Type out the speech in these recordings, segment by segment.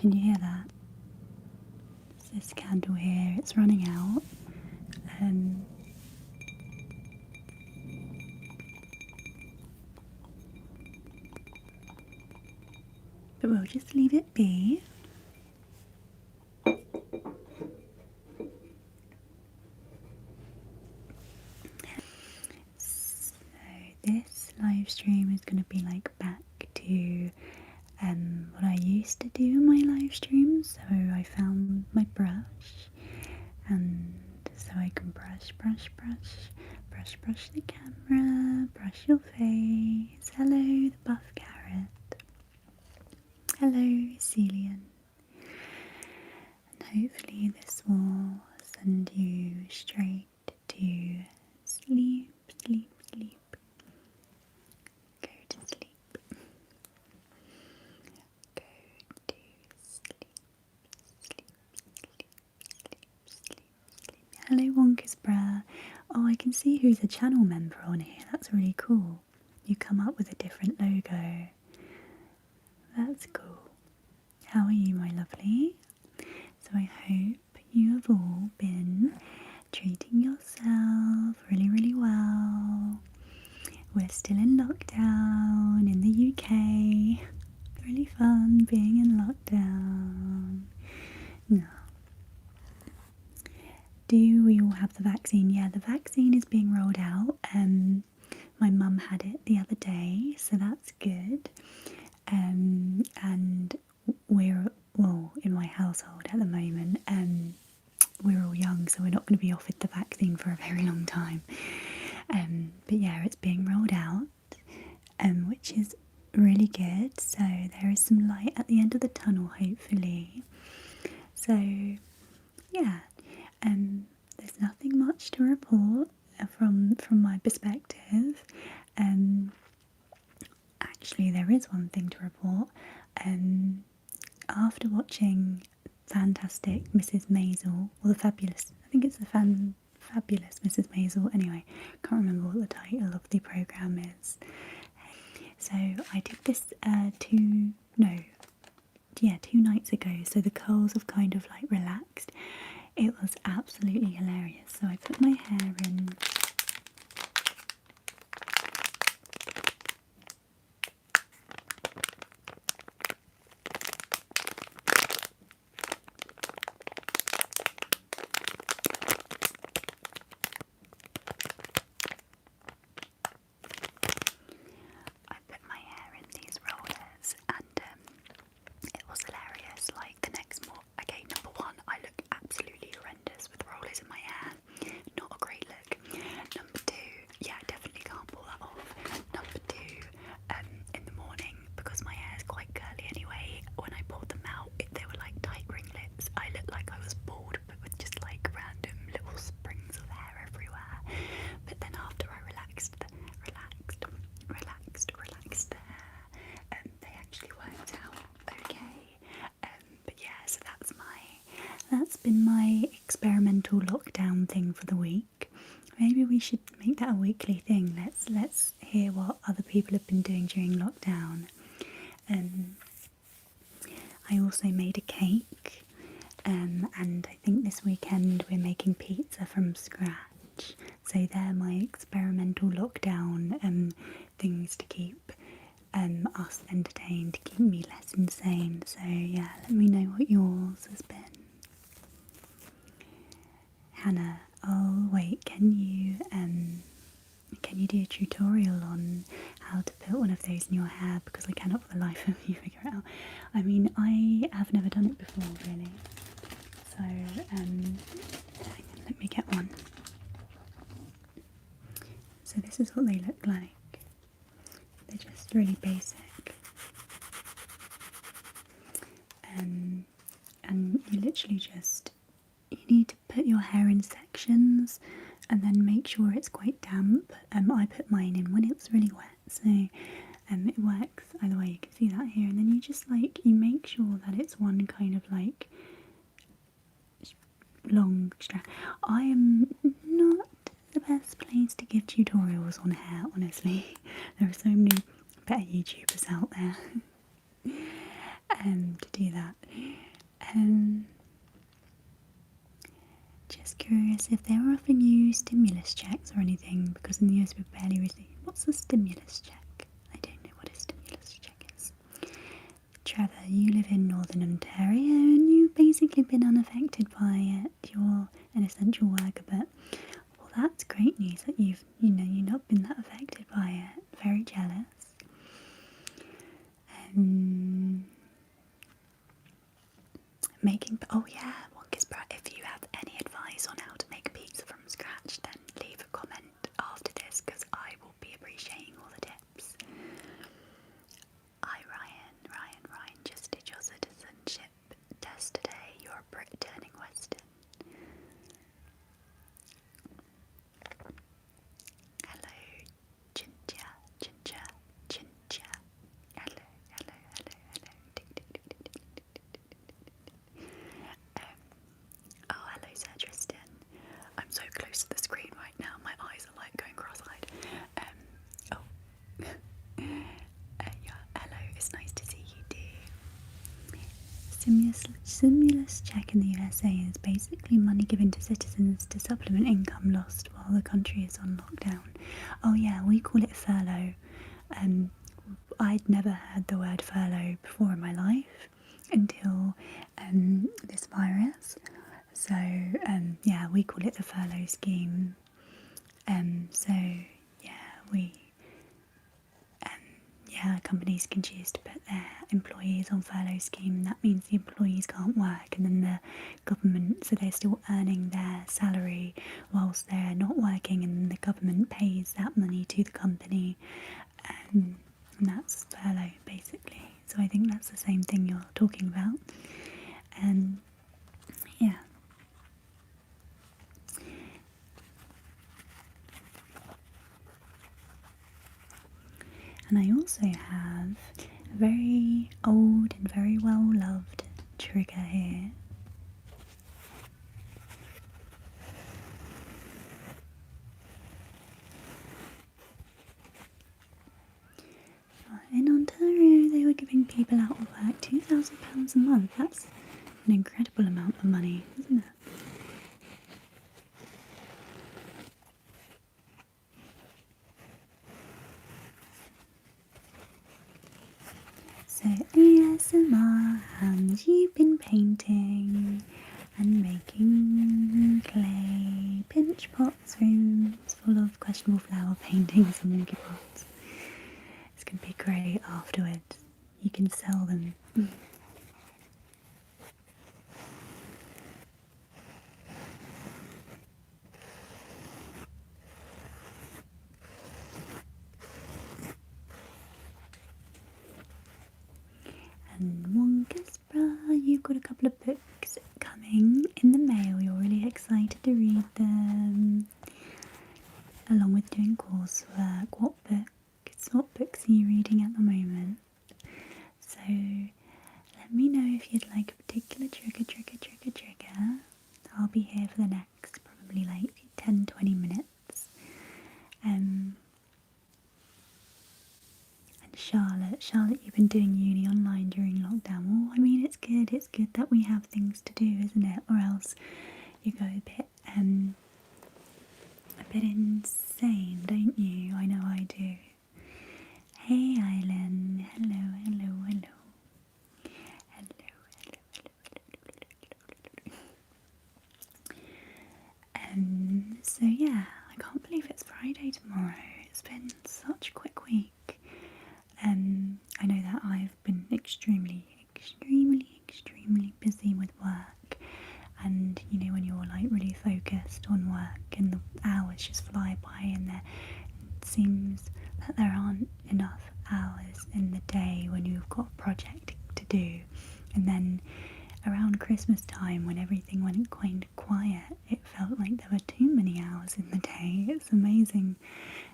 Can you hear that? It's this candle here, it's running out. But we'll just leave it be. So this live stream is going to be like back to what I used to do in my live streams. So I found my brush, and so I can brush the camera, brush your face. Hello, the buff carrot. Hello, Celian. And hopefully this will send you straight to sleep. Go to sleep. Go to sleep. Hello, Wonka's Bra. Oh, I can see who's a channel member on here. That's really cool. You come up with a different logo. That's cool. How are you, my lovely? So I hope you have all been treating yourself really, really well. We're still in lockdown in the UK. Really fun being in lockdown. No. Do we all have the vaccine? Yeah, the vaccine is being rolled out. My mum had it the other day, so that's good. And we're, well, in my household at the moment, we're all young, so we're not going to be offered the vaccine for a very long time. But yeah, it's being rolled out, which is really good. So there is some light at the end of the tunnel, hopefully. So yeah, there's nothing much to report from my perspective. Actually, there is one thing to report. After watching Fantastic Mrs. Maisel, or the Fabulous, I think it's the Fabulous Mrs. Maisel. Anyway, can't remember what the title of the programme is. So I did this 2 nights ago. So the curls have kind of like relaxed. It was absolutely hilarious. So I put my hair in. I put my hair in these rollers, and it was hilarious. Like the next morning, okay, number one, I look absolutely horrendous with rollers in my hair. Not a great look. Number two, yeah, I definitely can't pull that off. Number two, in the morning, because my hair is quite curly anyway, when I pulled them out, they were like tight ringlets. I looked like I was bald, but with just like random little springs of hair everywhere. But then after I relaxed the hair, they actually worked out okay. But yeah, so that's been my experimental lockdown thing for the week. Maybe we should make that a weekly thing. Let's hear what other people have been doing during lockdown. I also made a cake, and I think this weekend we're making pizza from scratch. So they're my experimental lockdown things to keep us entertained, to keep me less insane. So yeah, let me know what yours has been. Hannah, oh wait, can you do a tutorial on how to put one of those in your hair, because I cannot for the life of me figure it out. I mean, I have never done it before really. So let me get one. So this is what they look like. They're just really basic. And you literally you need to put your hair in sections and then make sure it's quite damp. I put mine in when it was really wet, so it works either way. You can see that here, and then you just you make sure that it's one kind of like long strand. I am not the best place to give tutorials on hair, honestly. There are so many better YouTubers out there to do that. Just curious if they were offering you stimulus checks or anything, because in the US we barely receive. What's a stimulus check? I don't know what a stimulus check is. Trevor, you live in Northern Ontario and you've basically been unaffected by it. You're an essential worker, but well, that's great news that you've not been that affected by it. Very jealous. Oh yeah, Wonkisprat, if you have any advice on how to make pizza from scratch, then leave a comment after this, because I will be appreciating all the tips. Hi Ryan, just did your citizenship test today. You're a Brit turning Western. Hello, Ginger. Hello. Oh, hello, Sir Tristan. I'm so close to the screen right now. My eyes are like going cross-eyed. Yeah, hello. It's nice to see you too. Stimulus check in the USA is basically money given to citizens to supplement income lost while the country is on lockdown. Oh yeah, we call it furlough. I'd never heard the word furlough before in my life until this virus. So yeah, we call it the furlough scheme. So companies can choose to put their employees on furlough scheme. That means the employees can't work, and then the government, so they're still earning their salary whilst they're not working, and the government pays that money to the company. And that's furlough basically. So I think that's the same thing you're talking about. Yeah. And I also have a very old and very well loved trigger here. In Ontario, they were giving people out of work £2,000 a month. That's an incredible amount of money, isn't it? So ASMR, and you've been painting and making clay pinch pots, rooms full of questionable flower paintings and wonky pots. It's going to be great afterwards. You can sell them. And Wonkispra, you've got a couple of books coming in the mail. You're really excited to read them, along with doing coursework. What books are you reading at the moment? So let me know if you'd like a particular trigger. I'll be here for the next probably like 10-20 minutes. And Charlotte, you've been doing uni online during lockdown. Well, I mean, it's good that we have things to do, isn't it? Or else you go a bit insane, don't you? I know I do. Hey Island, hello. So yeah, I can't believe it's Friday tomorrow. It's been such a quick week. I know that I've been extremely busy with work, and you know when you're like really focused on work and the hours just fly by, and it seems that there aren't enough hours in the day when you've got a project to do. And then around Christmas time, when everything went quite quiet, it felt like there were too many hours in the day. It's amazing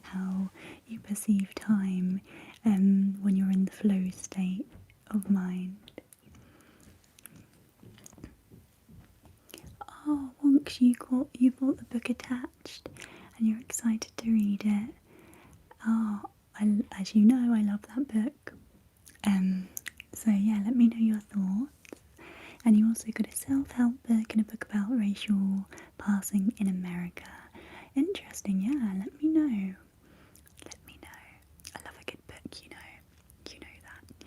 how you perceive time when you're in the flow state of mind. Oh, Wonks, you bought the book attached and you're excited to read it. Oh, as you know, I love that book. So yeah, let me know your thoughts. And you also got a self-help book and a book about racial passing in America. Interesting, yeah, let me know. Let me know. I love a good book, you know. You know that.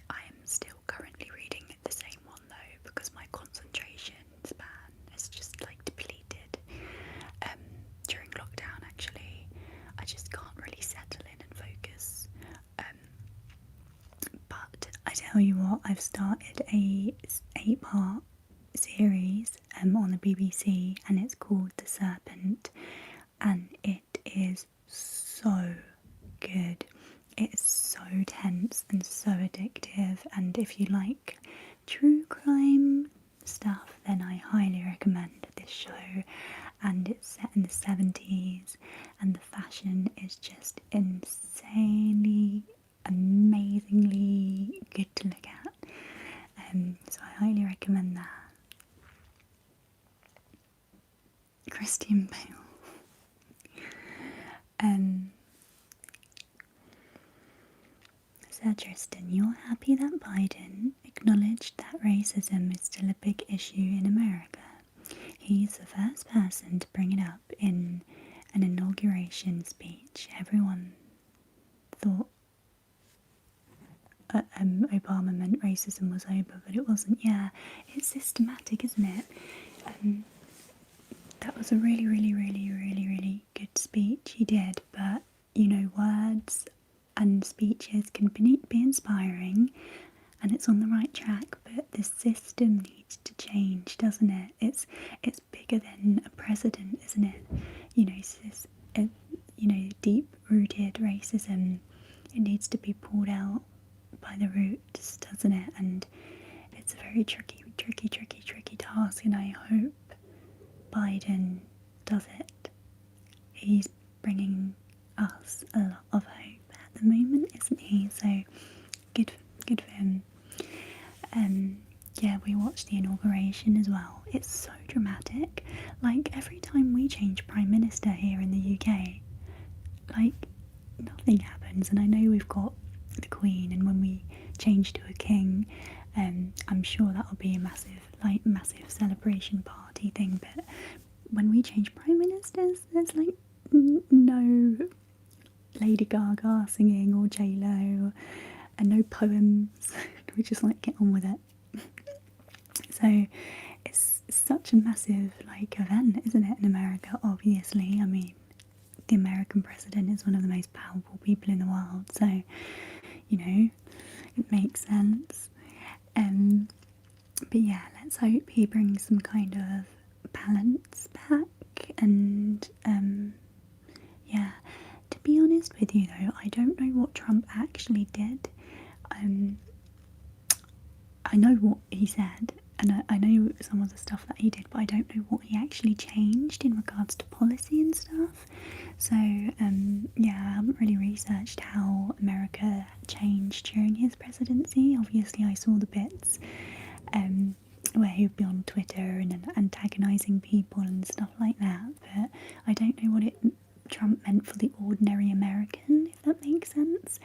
I am still currently reading the same one though because my concentration span is just like depleted. During lockdown, actually, I just can't really settle in and focus. But I tell you what, I've started a 8-part series on the BBC, and it's called The Serpent, and it is so good. It's so tense and so addictive, and if you like true crime stuff, then I highly recommend this show. And it's set in the 70s, and the fashion is just insanely, amazingly good to look at. So I highly recommend that. Christian Bale. So Tristan, you're happy that Biden acknowledged that racism is still a big issue in America. He's the first person to bring it up in an inauguration speech. Everyone thought Obama meant racism was over, but it wasn't. Yeah, it's systematic, isn't it? That was a really, really, really, really, really good speech he did, but you know, words and speeches can be inspiring and it's on the right track, but the system needs to change, doesn't it? It's bigger than a president, isn't it? You know, deep-rooted racism, it needs to be pulled out by the roots, doesn't it? And it's a very tricky task, and I hope Biden does it. He's bringing us a lot of hope at the moment, isn't he? So good for him. Yeah, we watched the inauguration as well. It's so dramatic. Like every time we change prime minister here in the UK, like nothing happens. And I know we've got the Queen, and when we change to a king, I'm sure that'll be a massive celebration party thing. But when we change prime ministers, there's like no Lady Gaga singing or J-Lo, and no poems. We just like get on with it. So it's such a massive like event, isn't it, in America? Obviously, I mean, the American president is one of the most powerful people in the world, so you know, it makes sense. But yeah, let's hope he brings some kind of balance back. And yeah, to be honest with you though, I don't know what Trump actually did. I know what he said, and I know some of the stuff that he did, but I don't know what he actually changed in regards to policy and stuff. So yeah, I haven't really researched how America changed during his presidency. Obviously I saw the bits where he'd be on Twitter and antagonising people and stuff like that, but I don't know what Trump meant for the ordinary American, if that makes sense.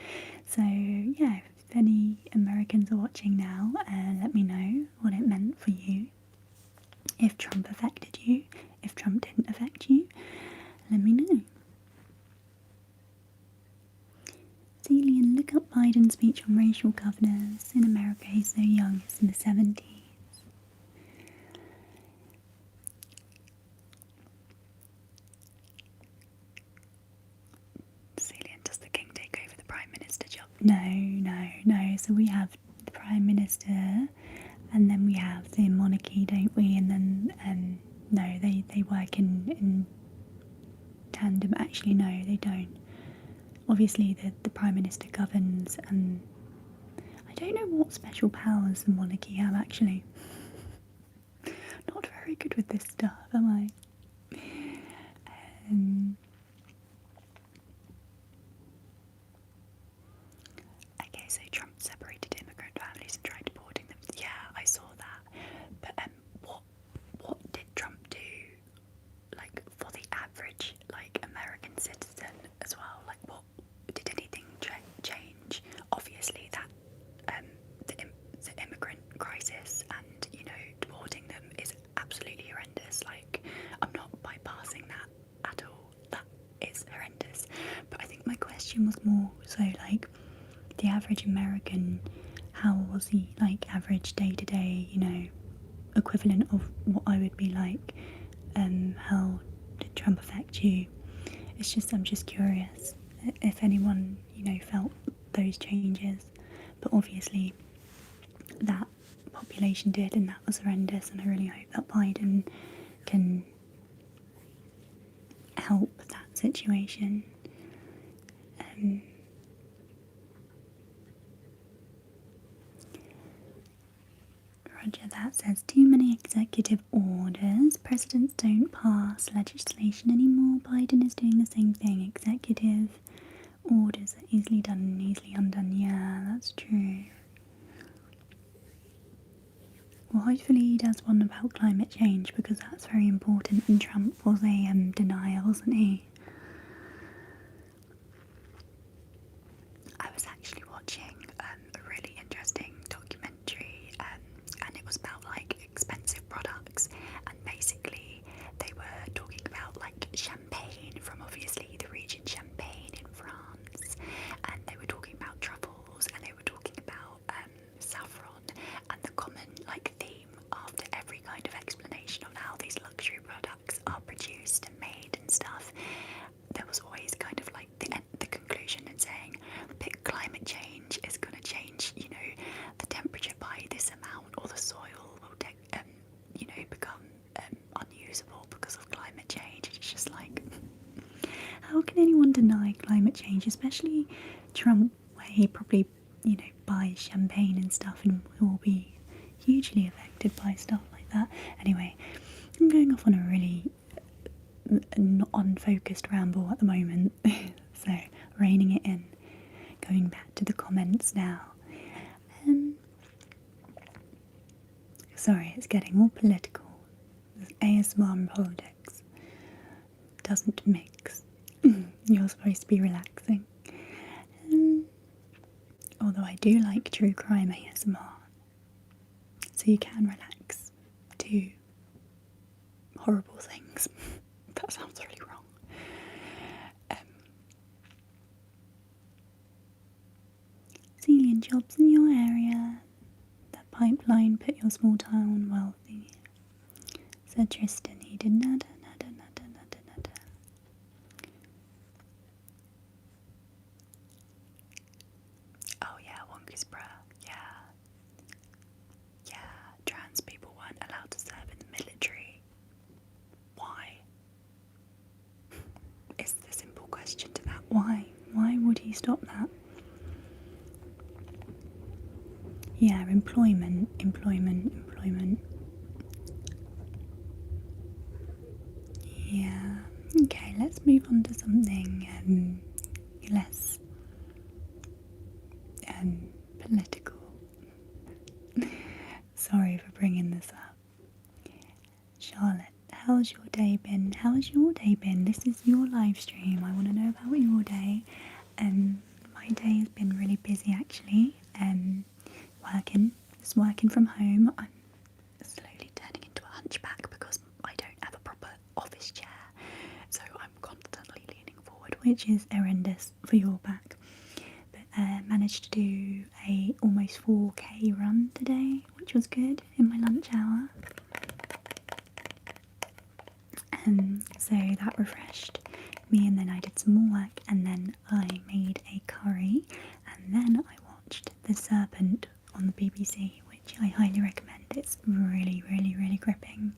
So yeah, if any Americans are watching now, let me know what it meant for you. If Trump affected you, if Trump didn't affect you, let me know. Celian, look up Biden's speech on racial governors in America. He's so young, it's in the 70s. Celian, does the king take over the prime minister job? No. So we have the prime minister, and then we have the monarchy, don't we? And then no, they work in tandem. Actually, no, they don't. Obviously, the prime minister governs, and I don't know what special powers the monarchy have. Actually, not very good with this stuff, am I? Okay, so Trump separated immigrant families and tried deporting them. Yeah, I saw that. But what did Trump do, like for the average like American citizen as well? Like, what did anything change? Obviously, that the immigrant crisis and question was more so like the average American, how was the like average day to day, equivalent of what I would be like, how did Trump affect you? I'm just curious if anyone, felt those changes. But obviously that population did, and that was horrendous, and I really hope that Biden can help that situation. Roger that says too many executive orders. Presidents don't pass legislation anymore. Biden is doing the same thing. Executive orders are easily done and easily undone. Yeah, that's true. Well, hopefully he does one about climate change, because that's very important, and Trump was a denier, wasn't he? I was actually watching a really interesting documentary, and it was about like expensive products, and basically they were talking about like champagne from obviously the region Champagne in France, and they were talking about truffles, and they were talking about saffron, and the common like theme after every kind of explanation on how these luxury products are produced and made and stuff, there was always kind of like the conclusion and saying, but climate change is going to change, the temperature by this amount, or the soil will become unusable because of climate change. It's just like, how can anyone deny climate change, especially Trump, where he probably, buys champagne and stuff and will be hugely affected by stuff like that. Anyway, I'm going off on a really not unfocused ramble at the moment, so reining it in. Going back to the comments now. Sorry, it's getting all political. ASMR and politics doesn't mix. You're supposed to be relaxing. Although I do like true crime ASMR, so you can relax to horrible things. That sounds really wrong. Alien jobs in your area. That pipeline put your small town wealthy. Said Tristan, he did nada, nada, nada, nada, nada. Oh yeah, Wonkusbra, yeah. Yeah, trans people weren't allowed to serve in the military. Why? Is the simple question to that. Why? Why would he stop that? Yeah, employment. Yeah. Okay, let's move on to something less political. Sorry for bringing this up. Charlotte, how's your day been? How's your day been? This is your live stream. I want to know about your day. My day has been really busy actually. Working from home. I'm slowly turning into a hunchback because I don't have a proper office chair, so I'm constantly leaning forward, which is horrendous for your back. But managed to do a almost 4k run today, which was good in my lunch hour. So that refreshed me, and then I did some more work, and then I made a curry, and then I watched The Serpent on the BBC, which I highly recommend. It's really, really, really gripping.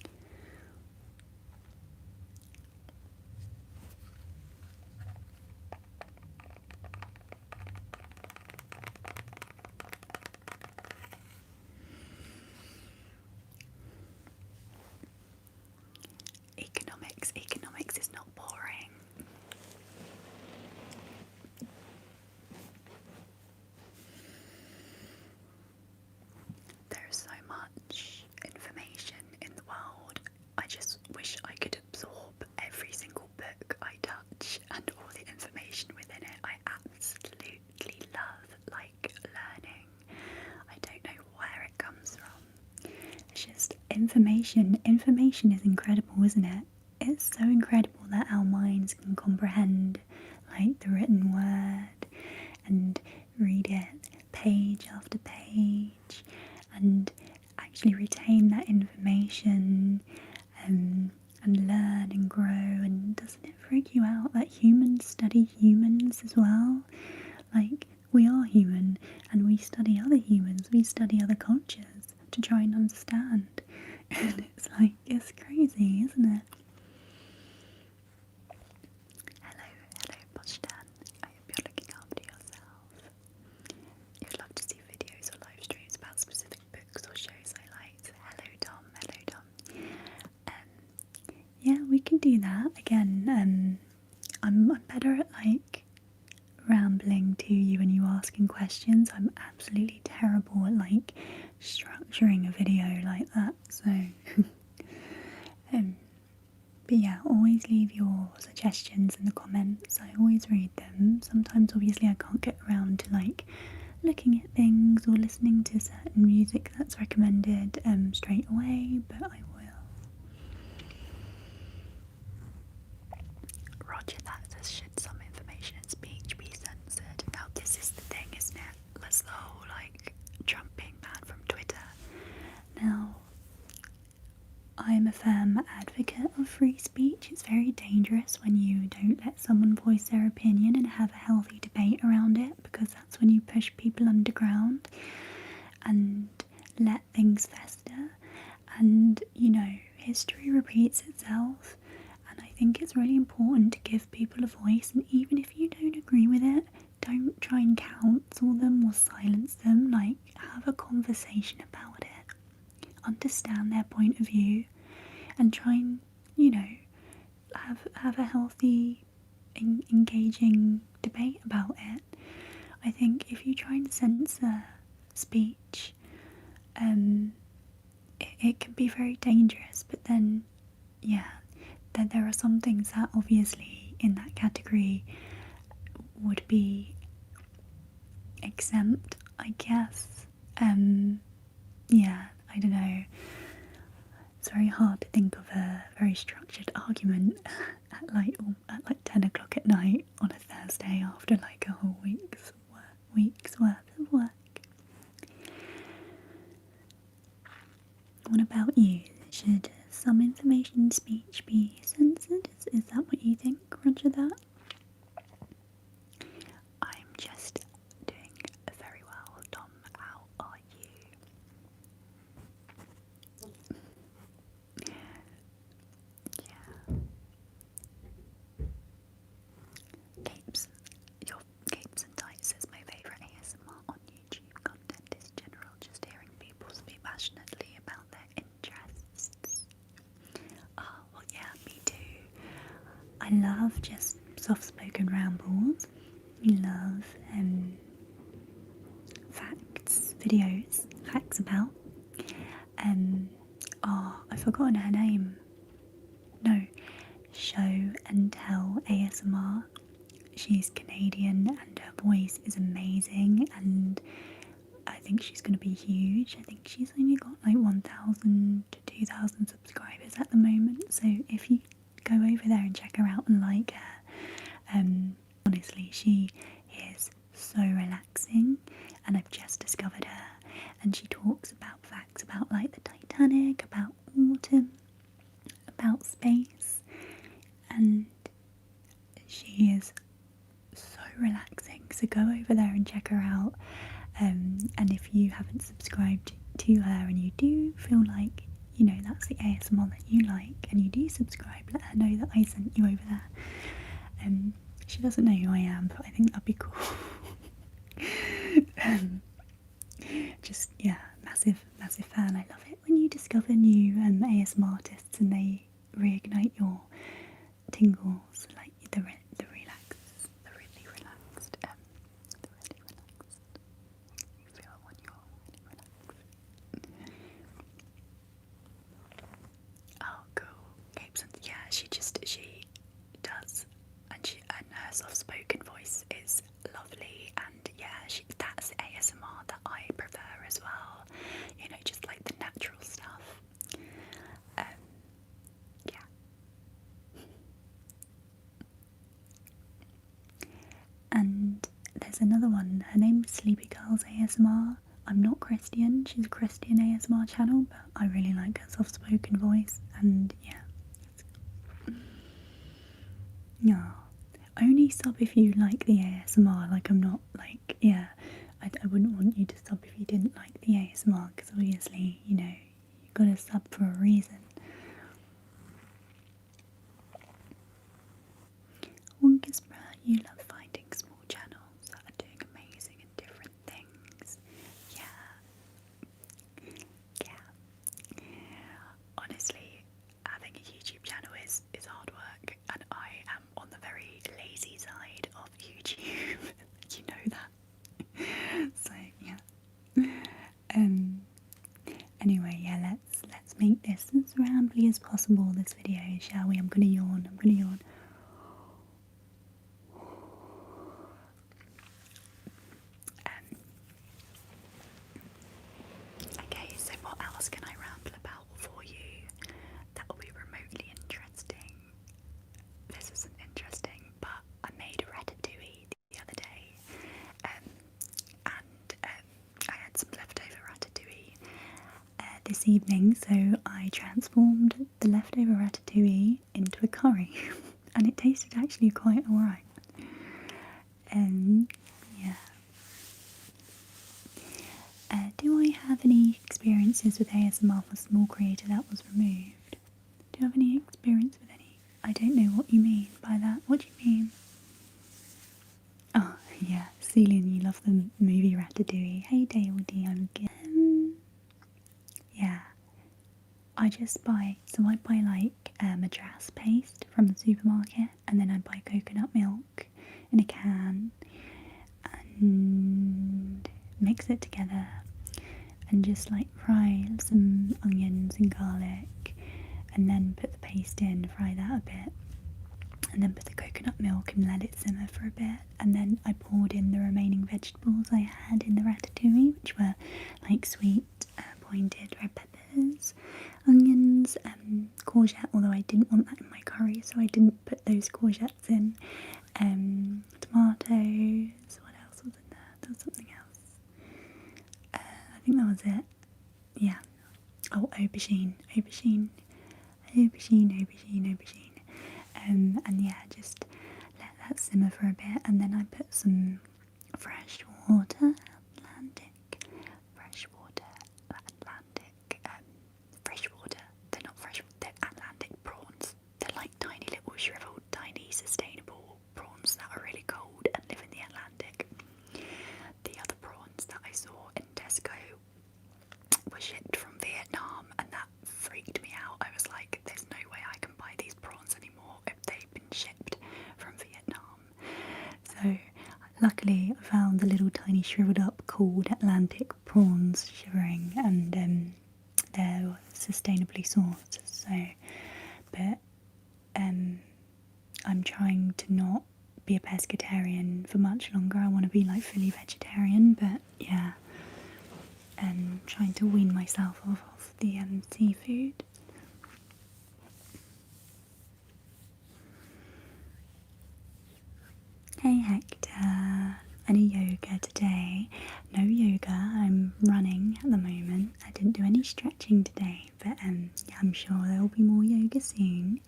Economics is not boring. There's so much information in the world. I just wish I could absorb every single book I touch and all the information within it. I absolutely love learning. I don't know where it comes from. It's just information. Information is incredible, isn't it? It's so incredible that our minds can comprehend like the written word and read it page after page and actually retain that information, and learn and grow. And doesn't it freak you out that humans study humans as well? Like, we are human and we study other humans, we study other cultures to try and understand. And it's like, it's crazy, isn't it? Hello, Bushdan. I hope you're looking after yourself. You'd love to see videos or live streams about specific books or shows I liked. Hello, Tom. Yeah, we can do that. Again, I'm better at like rambling to you and you asking questions. I'm absolutely terrible at like structuring a video like that. So, but yeah, always leave your suggestions in the comments. I always read them. Sometimes, obviously, I can't get around to like looking at things or listening to certain music that's recommended straight away, but I will. Roger that says, should some information in speech be censored? Now this is the thing, isn't it? That's the whole like Trump being banned from Twitter. Now, I'm a firm advocate of free speech. It's very dangerous when you don't let someone voice their opinion and have a healthy debate around it, because that's when you push people underground and let things fester. And, you know, history repeats itself. And I think it's really important to give people a voice, and even if you don't agree with it, don't try and counsel them or silence them. Like, have a conversation about it, understand their point of view, and try and, you know, have a healthy, engaging debate about it. I think if you try and censor speech, it can be very dangerous. But then, yeah, that there are some things that obviously in that category would be exempt, I guess. Yeah, I don't know. It's very hard to think of a very structured argument at like 10 o'clock at night on a Thursday after like a whole week's worth of work. What about you? Should some information in speech be censored? Is that what you think? Roger that. I'm just doing very well, Tom. How are you? Yeah. Capes and Tights is my favourite ASMR on YouTube. Content is general, just hearing people speak passionately about their interests. Oh, well, yeah, me too. I love just soft-spoken rambles. I love facts about. I've forgotten her name. No, Show and Tell ASMR. She's Canadian and her voice is amazing, and I think she's going to be huge. I think she's only got like 1,000 to 2,000 subscribers at the moment, so if you go over there and check her out and like her, honestly, she is so relaxing, and I've just discovered her, and she talks about facts about like the Titanic, about autumn, about space, and she is so relaxing. So go over there and check her out, and if you haven't subscribed to her and you do feel like, you know, that's the ASMR that you like and you do subscribe, let her know that I sent you over there. She doesn't know who I am, but I think that'd be cool. Just, yeah, massive fan. I love it when you discover new ASMR artists and they reignite your tingles, like the really relaxed. You feel it when you're really relaxed. Oh, cool. Yeah, she does, and her soft-spoken voice is lovely, and yeah, that's ASMR that I prefer as well. You know, just like the natural stuff. Yeah. Sleepy Girls ASMR. I'm not Christian, she's a Christian ASMR channel, but I really like her soft spoken voice, and yeah. No. Only sub if you like the ASMR, like I'm not like, yeah, I wouldn't want you to sub if you didn't like the ASMR, because obviously, you know, you gotta sub for a reason. Wonkaspra, you love finding small channels that are doing amazing and different things. Yeah. Honestly, having a YouTube channel is hard work, and I am on the very lazy side of YouTube. You know that. So yeah. Anyway, yeah, let's make this as rambly as possible, this video, shall we? I'm gonna yawn. Okay, so what else can I ramble about for you that will be remotely interesting? This isn't interesting, but I made a ratatouille the other day, and I had some leftover ratatouille this evening, so I transformed the leftover ratatouille into a curry, and it tasted actually quite alright. Yeah. Do I have any experiences with ASMR for small creator that was removed? Do you have any experience with any? I don't know what you mean by that. What do you mean? Oh, yeah. Celine, you love the movie Ratatouille. Hey, Dale D, I'm again. Yeah. I buy like madras paste from the supermarket, and then I buy coconut milk in a can and mix it together and just like fry some onions and garlic, and then put the paste in, fry that a bit, and then put the coconut milk and let it simmer for a bit, and then I poured in the remaining vegetables I had in the ratatouille, which were like sweet pointed red peppers, onions, courgette, although I didn't want that in my curry, so I didn't put those courgettes in, tomatoes, what else was in there? There was something else. I think that was it. Yeah. Oh, aubergine. And yeah, just let that simmer for a bit, and then I put some fresh water, freshwater. They're not fresh, they're Atlantic prawns. They're like tiny little shriveled, tiny sustainable prawns that are really cold and live in the Atlantic. The other prawns that I saw in Tesco were shipped from Vietnam, and that freaked me out. I was like, there's no way I can buy these prawns anymore if they've been shipped from Vietnam. So luckily I found the little tiny shriveled up cold Atlantic prawns shivering, and they're sustainably sourced. So, but I'm trying to not be a pescatarian for much longer. I want to be like fully vegetarian, but yeah, trying to wean myself off of the seafood. Hey Hector, any yoga today? No yoga, I'm running at the moment. I didn't do any stretching today, but I'm sure there will be more yoga soon.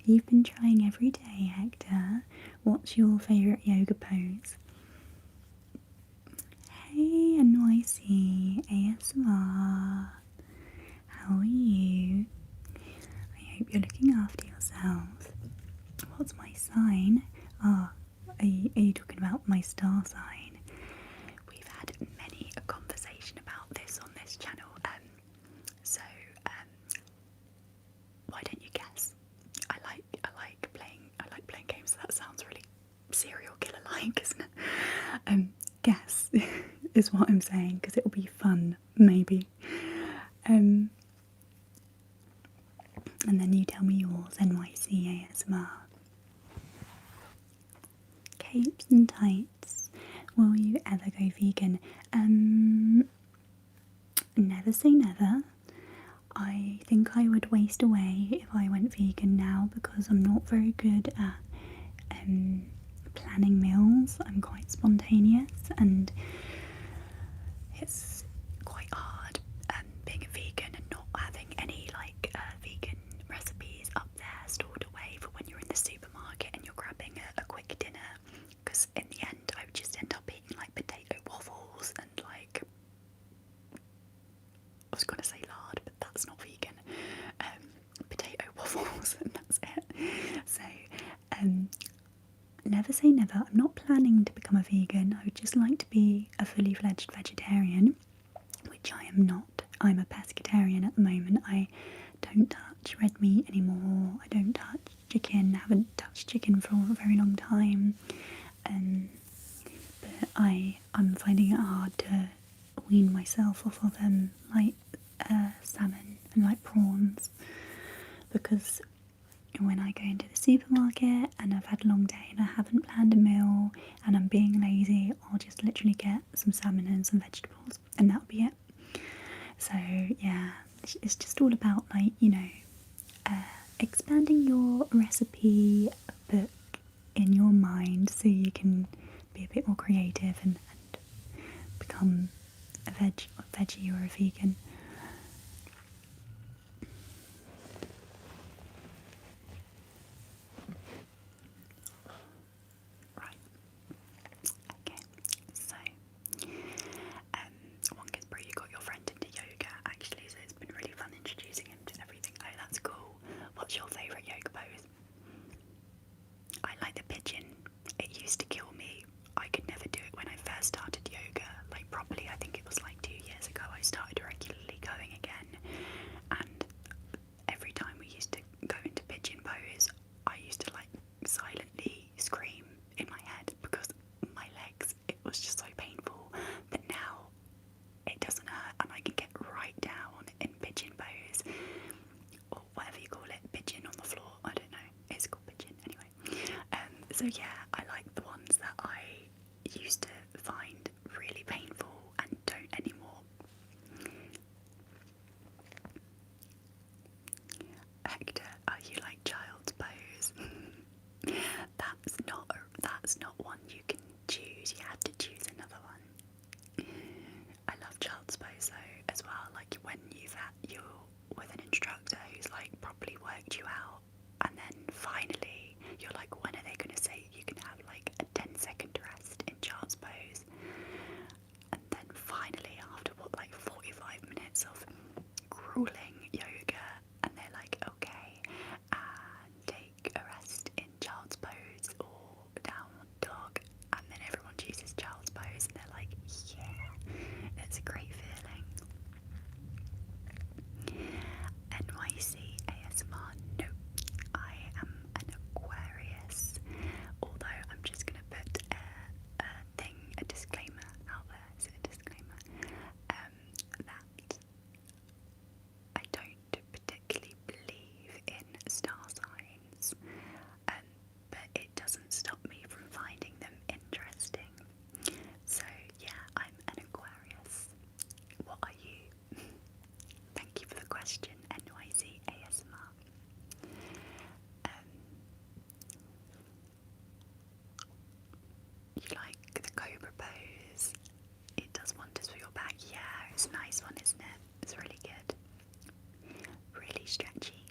You've been trying every day, Hector. What's your favourite yoga pose? Hey NYC ASMR, how are you? I hope you're looking after yourself. What's my sign? Ah, are you talking about my star sign? We've had many a conversation about this on this channel, so why don't you guess? I like playing games. That sounds really serial killer like, isn't it? Guess is what I'm saying, because it'll be fun, maybe. And then you tell me yours, NYC ASMR. Capes and tights. Will you ever go vegan? Never say never. I think I would waste away if I went vegan now, because I'm not very good at planning meals. I'm quite spontaneous, and it's quite hard being a vegan and not having any like vegan recipes up there stored away for when you're in the supermarket and you're grabbing a quick dinner, because in the end I would just end up eating like potato waffles and like, I was going to say lard, but that's not vegan, potato waffles and that's it. So never say never. I'm not planning to become a vegan. I would just like to be a fully fledged vegetarian, which I am not. I'm a pescatarian at the moment. I don't touch red meat anymore. I don't touch chicken. Haven't touched chicken for a very long time. But I'm finding it hard to wean myself off of like salmon and like prawns, because when I go into the supermarket and I've had a long day and I haven't planned a meal and I'm being lazy, I'll just literally get some salmon and some vegetables and that'll be it. So yeah, it's just all about like, expanding your recipe book in your mind so you can be a bit more creative and become a veggie or a vegan. Wonkersbury, you got your friend into yoga actually, so it's been really fun introducing him to everything. Oh, that's cool. What's your favourite yoga pose? I like the pigeon. It used to kill me. I could never do it when I first started yoga, like properly. I think it was like 2 years ago I started regularly going again, and every time we used to go into pigeon pose, I used to like silently scream in my head because my legs, it was just so painful. But now it doesn't hurt and I can get right down in pigeon pose, or whatever you call it, pigeon on the floor, I don't know, it's called pigeon anyway. So yeah, I like the ones that I used to find really painful and don't anymore. Hector, are you like child's pose? That's not one you can choose. You have to choose another one. I love child's pose though as well. Like when you're with an instructor who's like properly worked you out, and then finally you're like, when are they going to say you can have like a 10-second rest in child's pose? And then finally, after like 45 minutes of grueling yoga, and they're like, okay, and take a rest in child's pose or downward dog, and then everyone chooses child's pose, and they're like, yeah, it's a great feeling. NYC ASMR, no, I am an Aquarius, although I'm just going to put a disclaimer out there, so a disclaimer, that I don't particularly believe in star signs, but it doesn't stop me from finding them interesting. So yeah, I'm an Aquarius. What are you? Thank you for the question, NYC ASMR. You like the cobra pose? It does wonders for your back. Yeah, it's a nice one, isn't it? It's really good. Really stretchy.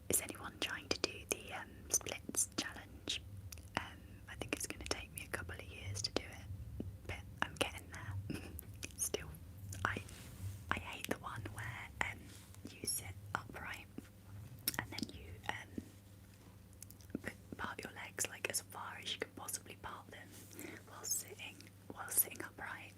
Is anyone trying to do the splits challenge? I think it's going to take me a couple of years to do it, but I'm getting there. Still, I hate the one where you sit upright and then you part your legs like as far as you can possibly part them while sitting upright,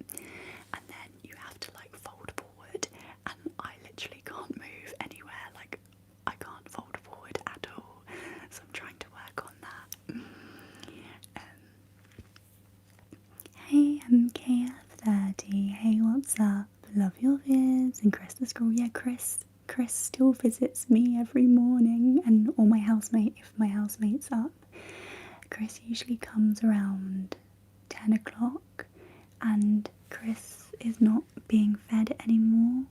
and then you have to like fold forward, and I literally can't move anywhere, like I can't fold forward at all, so I'm trying to work on that. Hey, I'm KF30. Hey, what's up? Love your vids. And Chris the Scroll. Yeah, Chris still visits me every morning, and or my housemate if my housemate's up. Chris usually comes around 10 o'clock, and Chris is not being fed anymore,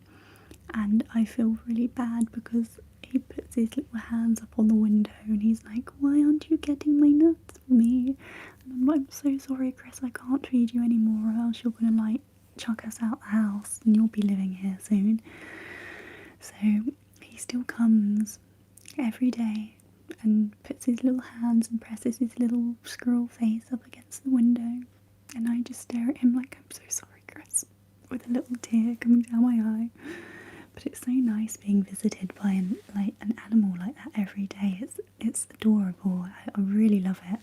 and I feel really bad because he puts his little hands up on the window and he's like, why aren't you getting my nuts for me? And I'm like, I'm so sorry, Chris, I can't feed you anymore, or else you're gonna like chuck us out the house and you'll be living here soon. So he still comes every day and puts his little hands and presses his little squirrel face up against the window. And I just stare at him like, I'm so sorry, Chris, with a little tear coming down my eye. But it's so nice being visited by an animal like that every day. It's adorable. I really love it.